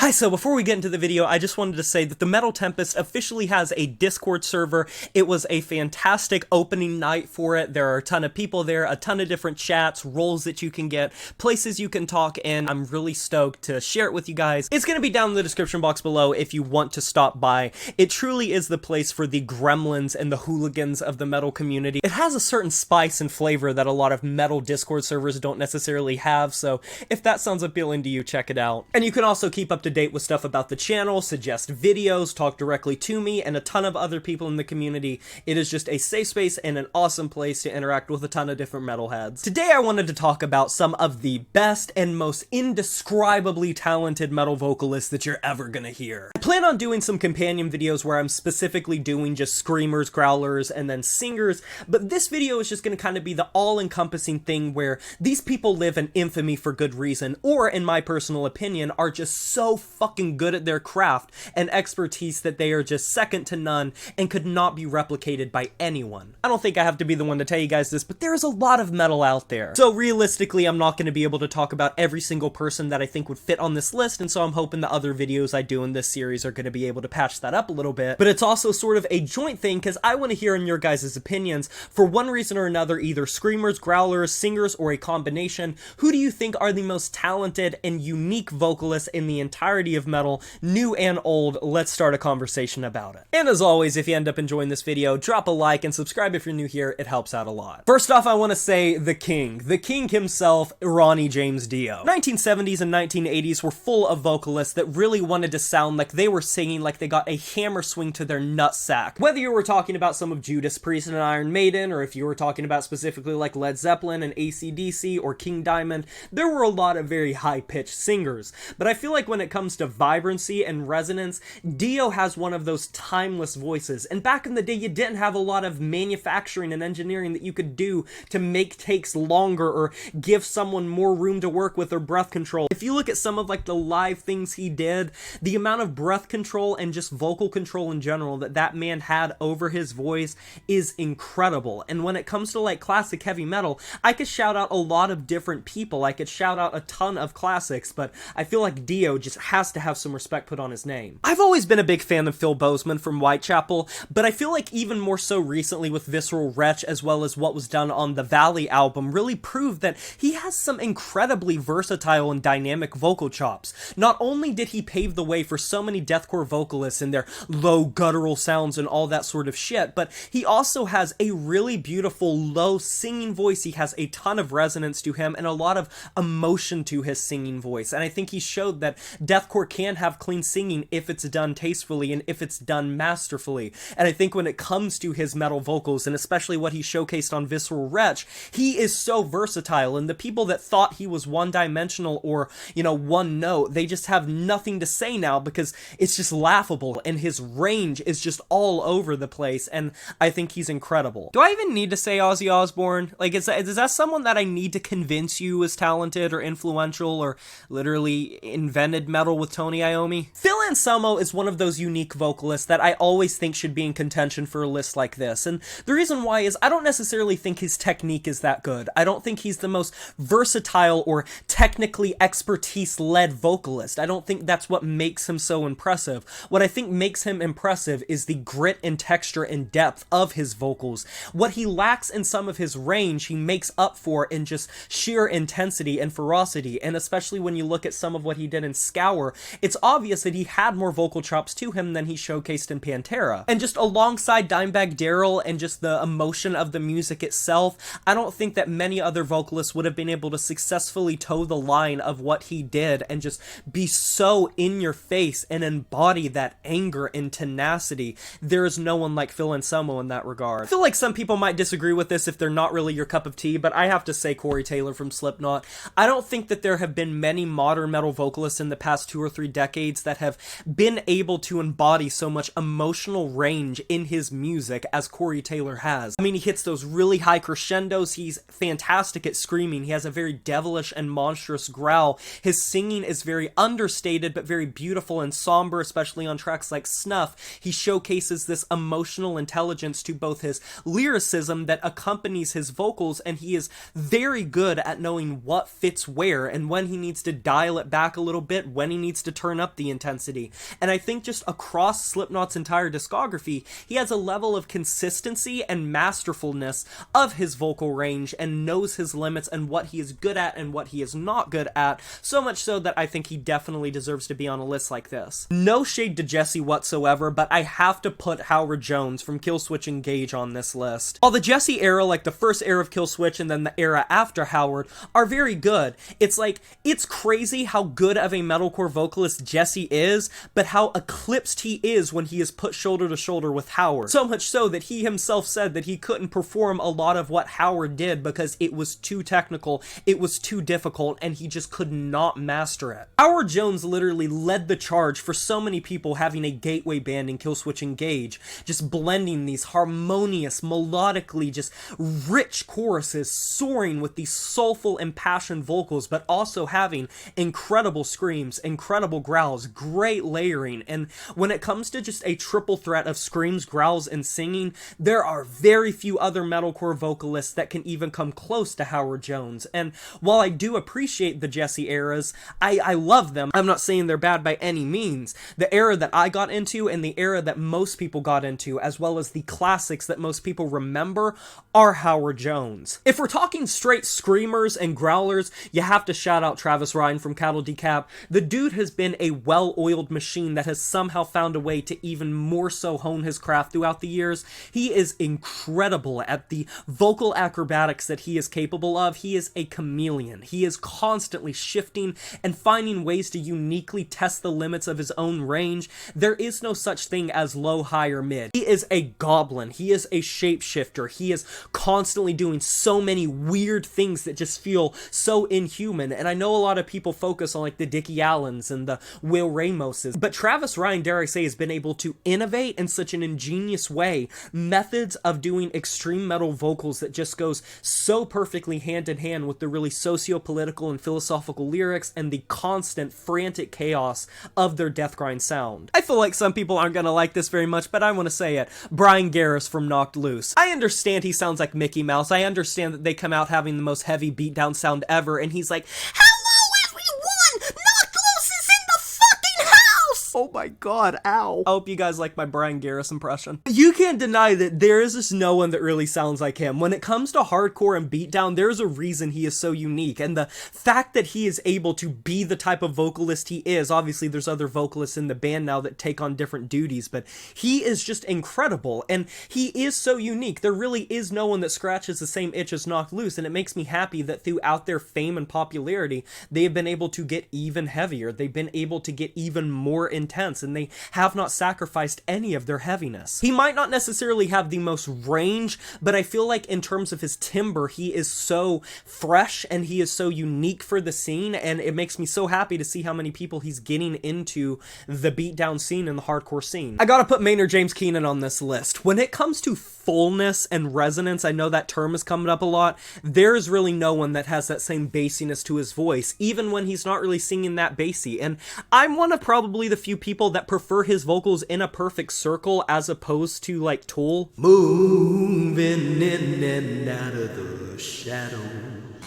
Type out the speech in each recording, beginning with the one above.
Hi, so before we get into the video, I just wanted to say that the Metal Tempest officially has a Discord server. It was a fantastic opening night for it. There are a ton of people there, a ton of different chats, roles that you can get, places you can talk in. I'm really stoked to share it with you guys. It's going to be down in the description box below if you want to stop by. It truly is the place for the gremlins and the hooligans of the metal community. It has a certain spice and flavor that a lot of metal Discord servers don't necessarily have, so if that sounds appealing to you, check it out. And you can also keep up to date with stuff about the channel, suggest videos, talk directly to me, and a ton of other people in the community. It is just a safe space and an awesome place to interact with a ton of different metalheads. Today I wanted to talk about some of the best and most indescribably talented metal vocalists that you're ever gonna hear. I plan on doing some companion videos where I'm specifically doing just screamers, growlers, and then singers, but this video is just gonna kind of be the all-encompassing thing where these people live in infamy for good reason, or in my personal opinion, are just so fucking good at their craft and expertise that they are just second to none and could not be replicated by anyone. I don't think I have to be the one to tell you guys this, but there is a lot of metal out there. So realistically, I'm not going to be able to talk about every single person that I think would fit on this list, and so I'm hoping the other videos I do in this series are going to be able to patch that up a little bit. But it's also sort of a joint thing because I want to hear in your guys' opinions, for one reason or another, either screamers, growlers, singers, or a combination. Who do you think are the most talented and unique vocalists in the entirety of metal, new and old? Let's start a conversation about it. And as always, if you end up enjoying this video, drop a like and subscribe if you're new here. It helps out a lot. First off, I want to say the king himself, Ronnie James Dio. 1970s and 1980s were full of vocalists that really wanted to sound like they were singing like they got a hammer swing to their nutsack. Whether you were talking about some of Judas Priest and Iron Maiden, or if you were talking about specifically like Led Zeppelin and AC/DC or King Diamond, there were a lot of very high-pitched singers. But I feel like when it comes to vibrancy and resonance, Dio has one of those timeless voices. And back in the day, you didn't have a lot of manufacturing and engineering that you could do to make takes longer or give someone more room to work with their breath control. If you look at some of like the live things he did, the amount of breath control and just vocal control in general that man had over his voice is incredible. And when it comes to like classic heavy metal, I could shout out a lot of different people. I could shout out a ton of classics, but I feel like Dio just has to have some respect put on his name. I've always been a big fan of Phil Bozeman from Whitechapel, but I feel like even more so recently with Visceral Wretch, as well as what was done on the Valley album, really proved that he has some incredibly versatile and dynamic vocal chops. Not only did he pave the way for so many deathcore vocalists and their low guttural sounds and all that sort of shit, but he also has a really beautiful low singing voice. He has a ton of resonance to him and a lot of emotion to his singing voice, and I think he showed that deathcore can have clean singing if it's done tastefully and if it's done masterfully. And I think when it comes to his metal vocals, and especially what he showcased on Visceral Wretch, he is so versatile, and the people that thought he was one-dimensional or, you know, one note, they just have nothing to say now because it's just laughable, and his range is just all over the place, and I think he's incredible. Do I even need to say Ozzy Osbourne? Like, is that someone that I need to convince you is talented or influential or literally invented metal with Tony Iommi? Phil Anselmo is one of those unique vocalists that I always think should be in contention for a list like this, and the reason why is I don't necessarily think his technique is that good. I don't think he's the most versatile or technically expertise-led vocalist. I don't think that's what makes him so impressive. What I think makes him impressive is the grit and texture and depth of his vocals. What he lacks in some of his range, he makes up for in just sheer intensity and ferocity, and especially when you look at some of what he did in Scour, it's obvious that he had more vocal chops to him than he showcased in Pantera. And just alongside Dimebag Darrell and just the emotion of the music itself, I don't think that many other vocalists would have been able to successfully toe the line of what he did and just be so in your face and embody that anger and tenacity. There is no one like Phil Anselmo in that regard. I feel like some people might disagree with this if they're not really your cup of tea, but I have to say Corey Taylor from Slipknot. I don't think that there have been many modern metal vocalists in the past 2 or 3 decades that have been able to embody so much emotional range in his music as Corey Taylor has. I mean, he hits those really high crescendos, he's fantastic at screaming, he has a very devilish and monstrous growl, his singing is very understated but very beautiful and somber, especially on tracks like Snuff. He showcases this emotional intelligence to both his lyricism that accompanies his vocals, and he is very good at knowing what fits where and when he needs to dial it back a little bit, when he needs to turn up the intensity. And I think just across Slipknot's entire discography, he has a level of consistency and masterfulness of his vocal range and knows his limits and what he is good at and what he is not good at, so much so that I think he definitely deserves to be on a list like this. No shade to Jesse whatsoever, but I have to put Howard Jones from Killswitch Engage on this list. While the Jesse era, like the first era of Killswitch and then the era after Howard, are very good, it's crazy how good of a metalcore vocalist Jesse is, but how eclipsed he is when he is put shoulder to shoulder with Howard. So much so that he himself said that he couldn't perform a lot of what Howard did because it was too technical, it was too difficult, and he just could not master it. Howard Jones literally led the charge for so many people having a gateway band in Killswitch Engage, just blending these harmonious, melodically just rich choruses, soaring with these soulful, impassioned vocals, but also having incredible screams, incredible growls, great layering. And when it comes to just a triple threat of screams, growls, and singing, there are very few other metalcore vocalists that can even come close to Howard Jones. And while I do appreciate the Jesse eras, I love them. I'm not saying they're bad by any means. The era that I got into and the era that most people got into, as well as the classics that most people remember, are Howard Jones. If we're talking straight screamers and growlers, you have to shout out Travis Ryan from Cattle Decap. The dude has been a well-oiled machine that has somehow found a way to even more so hone his craft throughout the years. He is incredible at the vocal acrobatics that he is capable of. He is a chameleon. He is constantly shifting and finding ways to uniquely test the limits of his own range. There is no such thing as low, high, or mid. He is a goblin. He is a shapeshifter. He is constantly doing so many weird things that just feel so inhuman. And I know a lot of people focus on like the Dickie Allens and the Will Ramoses, but Travis Ryan, dare I say, has been able to innovate in such an ingenious way methods of doing extreme metal vocals that just goes so perfectly hand in hand with the really socio-political and philosophical lyrics and the constant frantic chaos of their death grind sound. I feel like some people aren't gonna like this very much, but I want to say it. Brian Garris from Knocked Loose. I understand he sounds like Mickey Mouse. I understand that they come out having the most heavy beatdown sound ever, and he's like, "Hello everyone! Knocked Loose is in the fucking house!" Oh my god, ow. I hope you guys like my Brian Garris impression. You can't deny that there is just no one that really sounds like him. When it comes to hardcore and beatdown, there's a reason he is so unique, and the fact that he is able to be the type of vocalist he is, obviously there's other vocalists in the band now that take on different duties, but he is just incredible, and he is so unique. There really is no one that scratches the same itch as Knocked Loose, and it makes me happy that throughout their fame and popularity, they have been able to get even heavier. They've been able to get even more intense, and they have not sacrificed any of their heaviness. He might not necessarily have the most range, but I feel like in terms of his timbre, he is so fresh and he is so unique for the scene, and it makes me so happy to see how many people he's getting into the beatdown scene and the hardcore scene. I gotta put Maynard James Keenan on this list. When it comes to fullness and resonance, I know that term is coming up a lot, there's really no one that has that same bassiness to his voice, even when he's not really singing that bassy, and I'm one of probably the few people that prefer his vocals in a perfect circle as opposed to like Tool. Moving in and out of the shadow,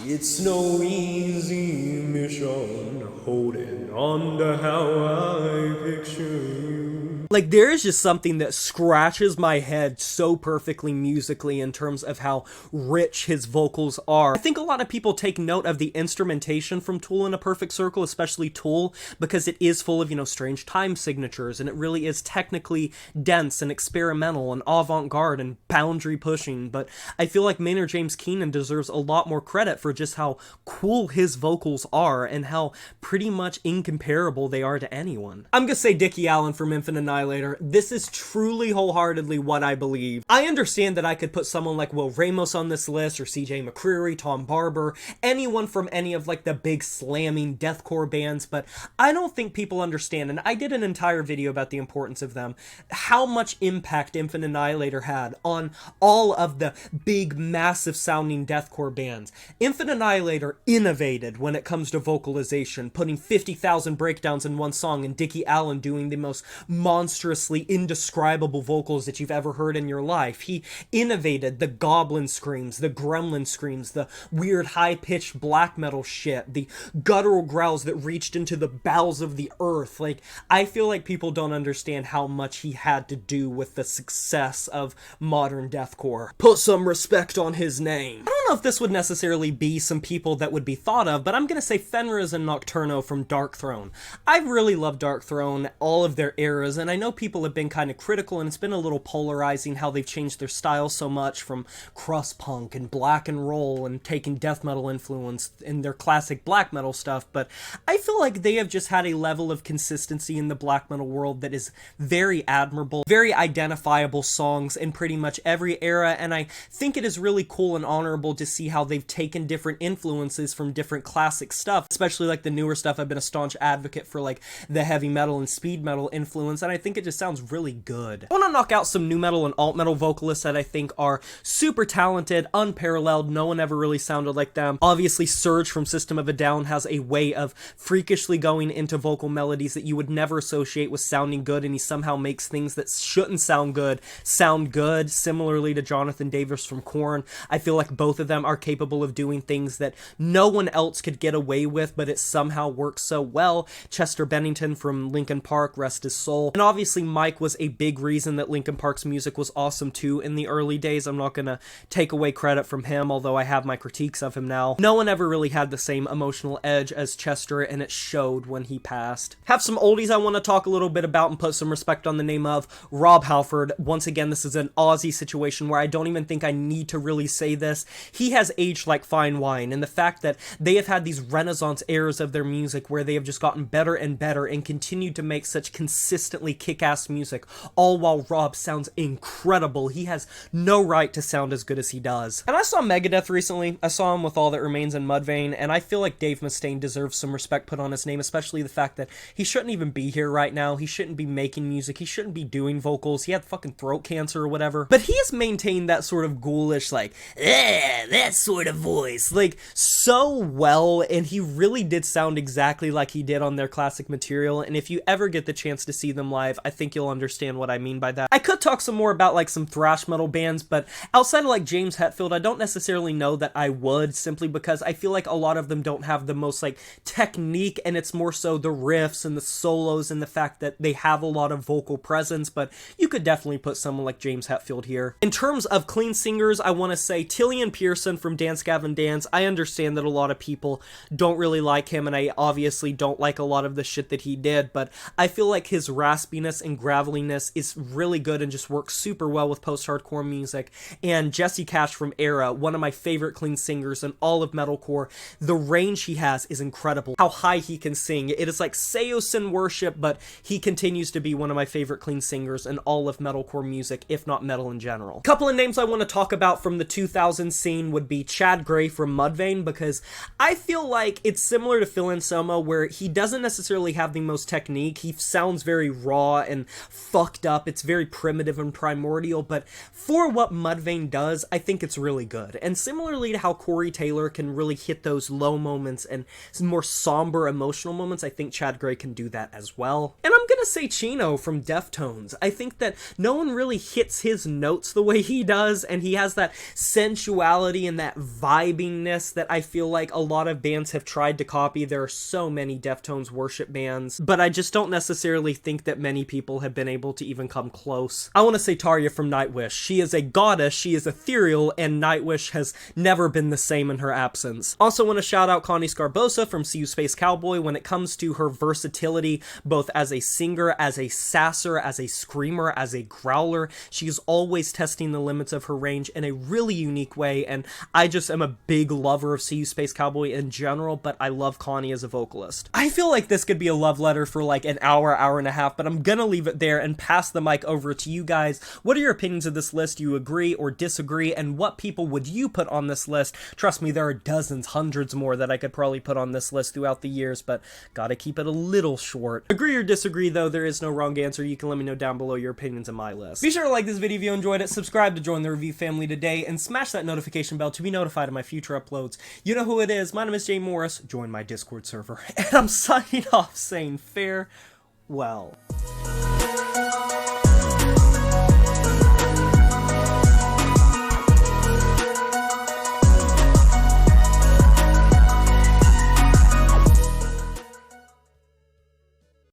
it's no easy mission, holding on to how I picture you. Like, there is just something that scratches my head so perfectly musically in terms of how rich his vocals are. I think a lot of people take note of the instrumentation from Tool in a Perfect Circle, especially Tool, because it is full of, strange time signatures, and it really is technically dense and experimental and avant-garde and boundary pushing, but I feel like Maynard James Keenan deserves a lot more credit for just how cool his vocals are and how pretty much incomparable they are to anyone. I'm gonna say Dickie Allen from Infinite Annihilation Annihilator. This is truly wholeheartedly what I believe. I understand that I could put someone like Will Ramos on this list, or CJ McCreery, Tom Barber, anyone from any of like the big slamming deathcore bands, but I don't think people understand, and I did an entire video about the importance of them, how much impact Infant Annihilator had on all of the big, massive sounding deathcore bands. Infant Annihilator innovated when it comes to vocalization, putting 50,000 breakdowns in one song and Dickie Allen doing the most monstrously indescribable vocals that you've ever heard in your life. He innovated the goblin screams, the gremlin screams, the weird high-pitched black metal shit, the guttural growls that reached into the bowels of the earth. Like, I feel like people don't understand how much he had to do with the success of modern deathcore. Put some respect on his name. I don't know if this would necessarily be some people that would be thought of, but I'm gonna say Fenriz and Nocturno from Dark Throne. I really love Dark Throne, all of their eras, and I know people have been kind of critical, and it's been a little polarizing how they've changed their style so much from crust punk and black and roll and taking death metal influence in their classic black metal stuff, but I feel like they have just had a level of consistency in the black metal world that is very admirable, very identifiable songs in pretty much every era, and I think it is really cool and honorable to see how they've taken different influences from different classic stuff, especially like the newer stuff. I've been a staunch advocate for like the heavy metal and speed metal influence, and I think it just sounds really good. I want to knock out some new metal and alt metal vocalists that I think are super talented, unparalleled, no one ever really sounded like them. Obviously, Surge from System of a Down has a way of freakishly going into vocal melodies that you would never associate with sounding good, and he somehow makes things that shouldn't sound good, similarly to Jonathan Davis from Korn. I feel like both of them are capable of doing things that no one else could get away with, but it somehow works so well. Chester Bennington from Linkin Park, rest his soul. And obviously Mike was a big reason that Linkin Park's music was awesome too in the early days. I'm not gonna take away credit from him, although I have my critiques of him now. No one ever really had the same emotional edge as Chester, and it showed when he passed. Have some oldies I want to talk a little bit about and put some respect on the name of. Rob Halford. Once again, this is an Aussie situation where I don't even think I need to really say this. He has aged like fine wine, and the fact that they have had these renaissance eras of their music where they have just gotten better and better and continued to make such consistently kick-ass music, all while Rob sounds incredible. He has no right to sound as good as he does. And I saw Megadeth recently. I saw him with All That Remains in Mudvayne, and I feel like Dave Mustaine deserves some respect put on his name, especially the fact that he shouldn't even be here right now. He shouldn't be making music. He shouldn't be doing vocals. He had fucking throat cancer or whatever. But he has maintained that sort of ghoulish, like, that sort of voice, like, so well, and he really did sound exactly like he did on their classic material, and if you ever get the chance to see them live, I think you'll understand what I mean by that. I could talk some more about, like, some thrash metal bands, but outside of, like, James Hetfield, I don't necessarily know that I would, simply because I feel like a lot of them don't have the most, like, technique, and it's more so the riffs and the solos and the fact that they have a lot of vocal presence, but you could definitely put someone like James Hetfield here. In terms of clean singers, I want to say Tillian Pearson from Dance Gavin Dance. I understand that a lot of people don't really like him, and I obviously don't like a lot of the shit that he did, but I feel like his raspiness and graveliness is really good and just works super well with post-hardcore music. And Jesse Cash from Era, one of my favorite clean singers in all of metalcore. The range he has is incredible. How high he can sing. It is like Seosin worship, but he continues to be one of my favorite clean singers in all of metalcore music, if not metal in general. A couple of names I want to talk about from the 2000s scene would be Chad Gray from Mudvayne, because I feel like it's similar to Phil Anselmo, where he doesn't necessarily have the most technique. He sounds very raw and fucked up. It's very primitive and primordial, but for what Mudvayne does, I think it's really good. And similarly to how Corey Taylor can really hit those low moments and some more somber emotional moments, I think Chad Gray can do that as well. And I'm gonna say Chino from Deftones. I think that no one really hits his notes the way he does, and he has that sensuality and that vibiness that I feel like a lot of bands have tried to copy. There are so many Deftones worship bands, but I just don't necessarily think that many people have been able to even come close. I want to say Tarja from Nightwish. She is a goddess, she is ethereal, and Nightwish has never been the same in her absence. Also want to shout out Connie Scarbosa from See You Space Cowboy. When it comes to her versatility, both as a singer, as a sasser, as a screamer, as a growler, she is always testing the limits of her range in a really unique way, and I just am a big lover of See You Space Cowboy in general, but I love Connie as a vocalist. I feel like this could be a love letter for like an hour, hour and a half, but I'm gonna leave it there and pass the mic over to you guys. What are your opinions of this list? Do you agree or disagree? And what people would you put on this list? Trust me, there are dozens, hundreds more that I could probably put on this list throughout the years, but gotta keep it a little short. Agree or disagree, though, there is no wrong answer. You can let me know down below your opinions on my list. Be sure to like this video if you enjoyed it, subscribe to join the review family today, and smash that notification bell to be notified of my future uploads. You know who it is. My name is Jay Morris. Join my Discord server. And I'm signing off saying farewell.